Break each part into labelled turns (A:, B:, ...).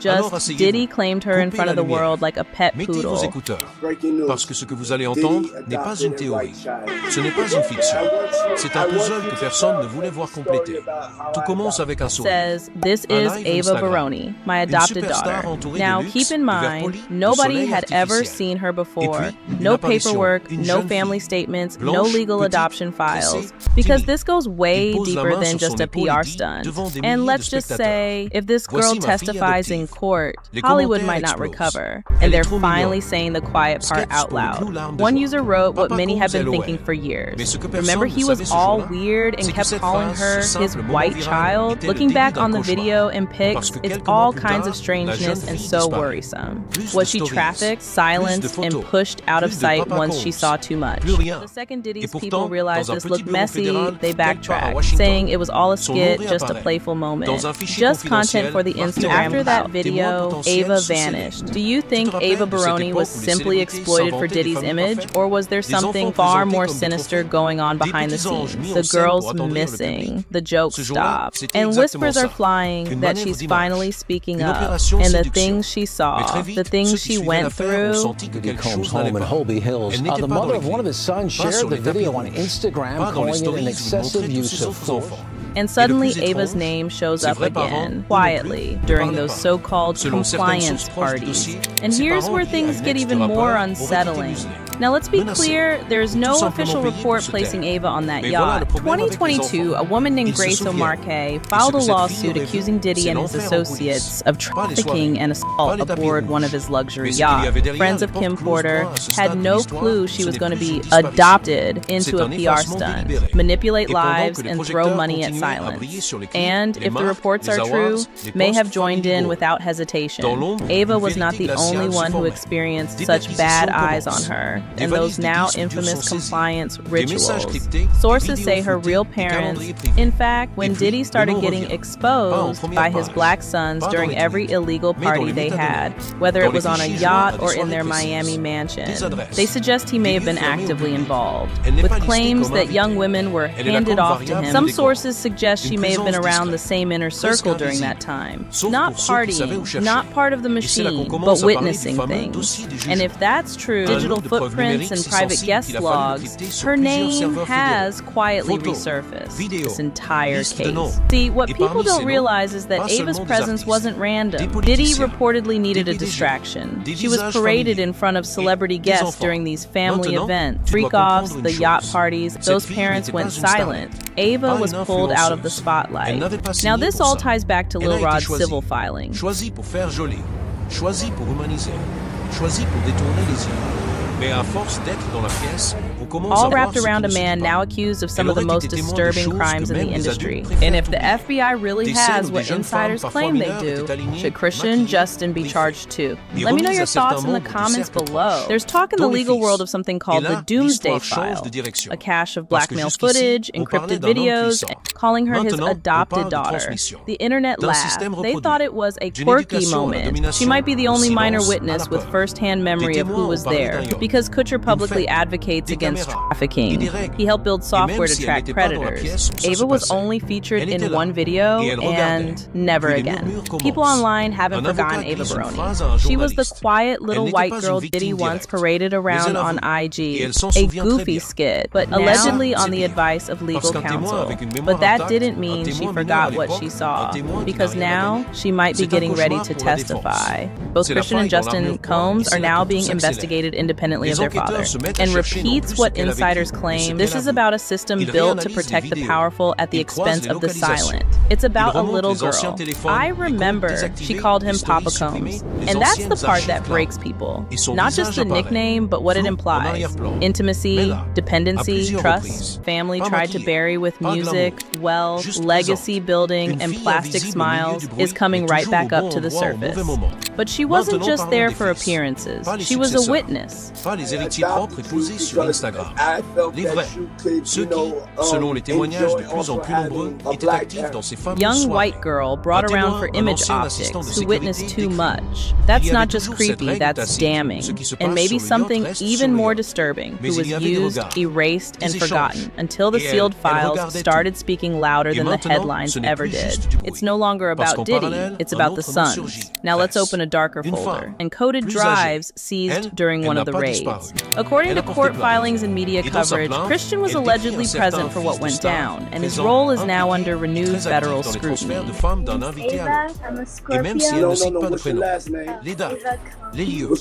A: Just Diddy claimed her in front of the world like a pet poodle.
B: Parce que ce que vous allez entendre n'est pas une théorie. Ce n'est pas une fiction. C'est un puzzle que personne ne voulait voir compléter. Tout commence avec un sourire.
A: Says, this is Ava Baroni, my adopted daughter. Now, keep in mind, nobody had ever seen her before. No paperwork, no family statements, no legal adoption files. Because this goes way deeper than just a PR stunt. And let's just say, if this girl testifies in court, Hollywood might not recover. And they're finally saying the quiet part out loud. One user wrote what many have been thinking for years. Remember, he was all weird and kept calling her his white child? Looking back on the video and pics, it's all kinds of strangeness and so worrisome. Was she trafficked, silenced, and pushed out of sight once she saw too much? The second Diddy's people realized this looked messy, they backtracked, saying it was all a skit, just a playful moment. Just content for the Instagram. After that video, Ava vanished. Do you think Ava Baroni was simply exploited for Diddy's image, or was there something far more sinister going on behind the scenes? The girl's missing. The joke stopped. And whispers are flying that she's finally speaking up. And the things she saw, the things she went through.
C: Diddy comes home in Holby Hills. The mother of one of his sons shared the video on Instagram, calling it an excessive use of force.
A: And suddenly Ava's name shows up again, quietly, during those so-called compliance parties. And here's where things get even more unsettling. Now let's be clear, there's no official report placing Ava on that yacht. 2022, a woman named Grace O'Marquez filed a lawsuit accusing Diddy and his associates of trafficking and assault aboard one of his luxury yachts. Friends of Kim Porter had no clue she was going to be adopted into a PR stunt, manipulate lives, and throw money at silence. And, if the reports are true, may have joined in without hesitation. Ava was not the only one who experienced such bad eyes on her and those now infamous compliance rituals. Sources say her real parents, in fact, when Diddy started getting exposed by his black sons during every illegal party they had, whether it was on a yacht or in their Miami mansion, they suggest he may have been actively involved, with claims that young women were handed off to him. Some sources suggest she may have been around the same inner circle during that time. Not partying, not part of the machine, but witnessing things. And if that's true, digital footprints and private guest logs, her name has quietly resurfaced this entire case. See, what people don't realize is that Ava's presence wasn't random. Diddy reportedly needed a distraction. She was paraded in front of celebrity guests during these family events, freak-offs, the yacht parties. Those parents went silent. Ava was pulled out of the spotlight. Now this all ties back to Lil Rod's civil filing.
B: Choisi pour faire joli, choisi pour humaniser, choisi pour détourner les yeux. Mais à force d'être dans la pièce,
A: all wrapped around a man now accused of some of the most disturbing crimes in the industry. And if the FBI really has what insiders claim they do, should Christian Justin be charged too? Let me know your thoughts in the comments below. There's talk in the legal world of something called the Doomsday File, a cache of blackmail footage, encrypted videos, calling her his adopted daughter. The internet laughed. They thought it was a quirky moment. She might be the only minor witness with first-hand memory of who was there, because Kutcher publicly advocates against trafficking. He helped build software to track predators. Ava was only featured in one video and never again. People online haven't forgotten Ava Baroni. She was the quiet little white girl Diddy once paraded around on IG, a goofy skit, but allegedly on the advice of legal counsel. But that didn't mean she forgot what she saw, because now she might be getting ready to testify. Both Christian and Justin Combs are now being investigated independently of their father, and repeats what insiders claim. This is about a system built to protect the powerful at the expense of the silent. It's about a little girl. I remember she called him Papa Combs, and that's the part that breaks people. Not just the nickname, but what it implies. Intimacy, dependency, trust. Family tried to bury with music, wealth, legacy building, and plastic smiles is coming right back up to the surface. But she wasn't just there for appearances. She was a witness,
B: pas les héritiers propres et posés sur Instagram. Les vrais, ceux qui, selon les témoignages de plus en plus nombreux, étaient actifs dans ces fameuses
A: Young
B: soirées.
A: white girl brought around for image optics who witnessed too much. That's not just creepy, that's damning. And maybe something even more disturbing, who was used, erased, and forgotten until the sealed files started speaking louder than the headlines ever did. It's no longer about Diddy, it's about the sons. Now let's open a darker folder. Encoded drives seized during one of the raids. According to court filings and media coverage, Christian was allegedly present for what went down, and his role is now under renewed federal scrutiny.
B: Et même si elle ne cite pas de prénom, les dates, les lieux,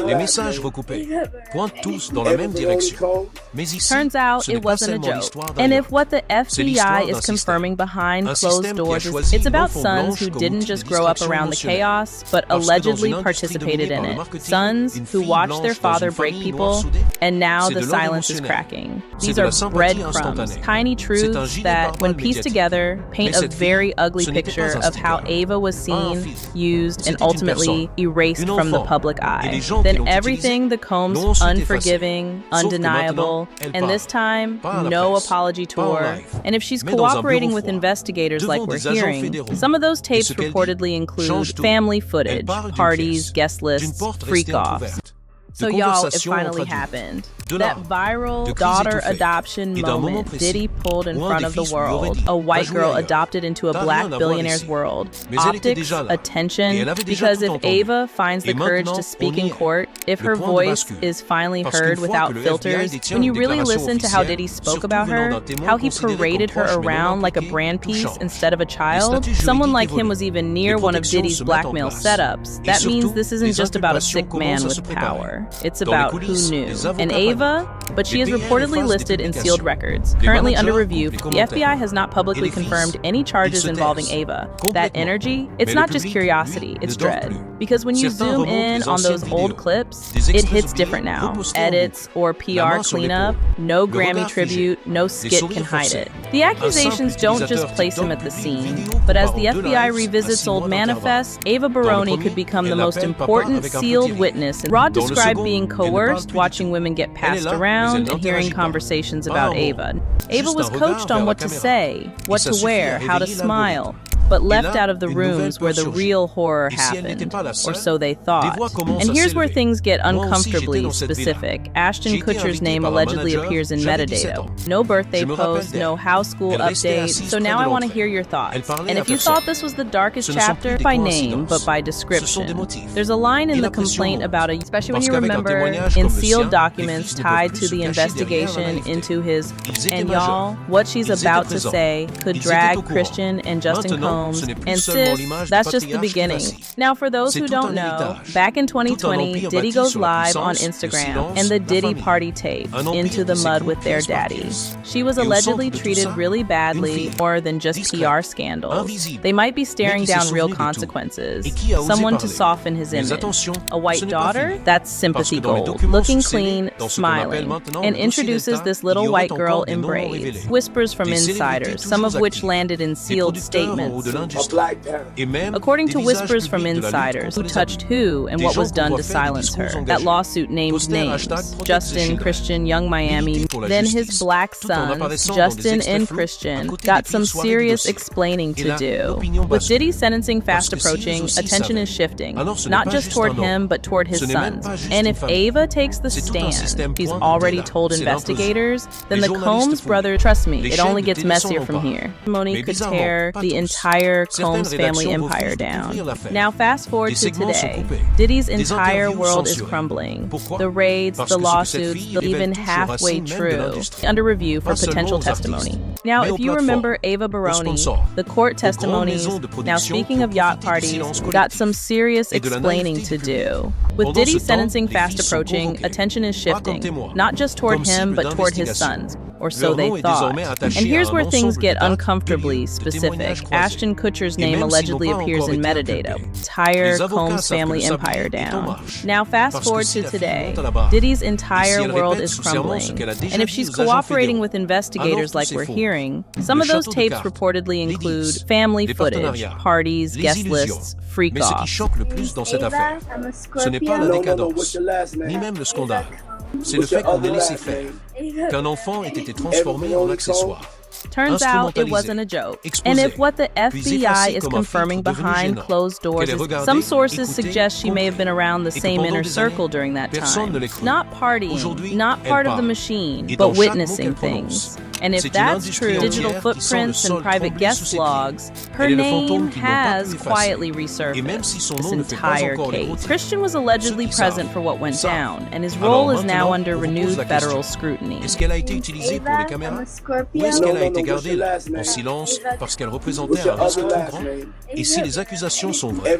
B: les messages recoupés pointent tous dans la même direction. Mais ici,
A: Turns out
B: ce n'est
A: it
B: pas
A: wasn't a
B: seulement
A: joke.
B: l'histoire
A: And
B: d'un
A: if what the FBI is confirming behind closed doors is it's about sons who didn't just grow up around the chaos, but allegedly participated in it. Sons who watched their father break people, and now the silence is cracking. These are breadcrumbs, tiny truths that, when pieced together, paint a very ugly picture of how Ava was seen, used, and ultimately erased from the public eye. Then everything becomes unforgiving, undeniable, and this time, no apology tour. And if she's cooperating with investigators like we're hearing, some of those tapes reportedly include family footage, parties, guest lists, freak-offs. So y'all, it finally happened. That viral daughter adoption moment Diddy pulled in front of the world. A white girl adopted into a black billionaire's world. Optics, attention, because if Ava finds the courage to speak in court, if her voice is finally heard without filters, when you really listen to how Diddy spoke about her, how he paraded her around like a brand piece instead of a child, someone like him was even near one of Diddy's blackmail setups, that means this isn't just about a sick man with power. It's about who knew. And Ava, but she is reportedly listed in sealed records. Currently under review, the FBI has not publicly confirmed any charges involving Ava. That energy, it's not just curiosity, it's dread. Because when you zoom in on those old clips, it hits different now. Edits or PR cleanup, no Grammy tribute, no skit can hide it. The accusations don't just place him at the scene, but as the FBI revisits old manifests, Ava Baroni could become the most important sealed witness. Rod described being coerced, watching women get passed around, and hearing conversations about Ava. Ava was coached on what to say, what to wear, how to smile, but left out of the rooms where the real horror happened, or so they thought. And here's where things get uncomfortably specific. Ashton Kutcher's name allegedly appears in metadata. No birthday post, no house school update, so now I want to hear your thoughts. And if you thought this was the darkest chapter, by name, but by description. There's a line in the complaint about especially when you remember, in sealed documents tied to the investigation into his, and y'all, what she's about to say could drag Christian and Justin Combs. And sis, that's just the beginning. Now, for those who don't know, back in 2020, Diddy goes live on Instagram and the Diddy party tape, Into the Mud with Their Daddy. She was allegedly treated really badly, more than just PR scandals. They might be staring down real consequences. Someone to soften his image. A white daughter? That's sympathy gold. Looking clean, smiling, and introduces this little white girl in braids. Whispers from insiders, some of which landed in sealed statements. According to whispers from insiders, who touched who and what was done to silence her. That lawsuit named names, Justin, Christian, Young Miami. Then his black sons, Justin and Christian, got some serious explaining to do. With Diddy's sentencing fast approaching, attention is shifting, not just toward him, but toward his sons. And if Ava takes the stand, he's already told investigators, then the Combs brothers, trust me, it only gets messier from here. Monique could tear the entire Combs family empire down. Now fast forward to today. Diddy's entire world is crumbling. The raids, the lawsuits, even halfway true, under review for potential testimony. Now if you remember Ava Baroni, the court testimonies, now speaking of yacht parties, got some serious explaining to do. With Diddy's sentencing fast approaching, attention is shifting, not just toward him, but toward his sons. Or so they thought. And here's where things get uncomfortably specific. Ashton Kutcher's name allegedly appears in metadata. Entire Combs family empire down. Now fast forward to today. Diddy's entire world is crumbling. And if she's cooperating with investigators like we're hearing, some of those tapes reportedly include family footage, parties, guest lists, freak-offs.
B: Ce qui choque le plus dans cette affaire, ce n'est pas la décadence, ni même le scandale, c'est le fait qu'on ait laissé faire, qu'un enfant ait été transformé en accessoire.
A: Turns out it wasn't a joke. And if what the FBI is confirming behind closed doors is, some sources suggest she may have been around the same inner circle during that time. Not partying, not part of the machine, but witnessing things. And if that's true, digital footprints and private guest logs, her name has quietly resurfaced this entire case. Christian was allegedly present for what went down, and his role is now under renewed federal scrutiny.
B: Est-ce qu'elle a été utilisée pour les caméras? Ou est-ce qu'elle a été gardée là, en silence, parce qu'elle représentait un risque trop grand? Et si les accusations sont vraies,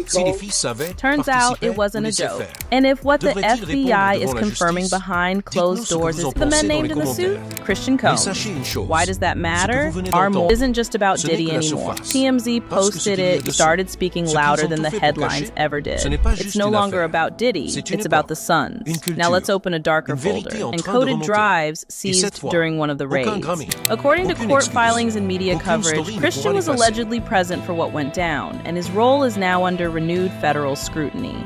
B: si les filles savaient,
A: turns out it wasn't a joke. And if what the FBI is confirming behind closed doors is the men named in the suit, Christian Combs. Why does that matter? Our more isn't just about Diddy anymore. TMZ posted it, started speaking louder than the headlines ever did. It's no longer about Diddy, it's about the sons. Now let's open a darker folder. Encoded drives seized during one of the raids. According to court filings and media coverage, Christian was allegedly present for what went down, and his role is now under renewed federal scrutiny.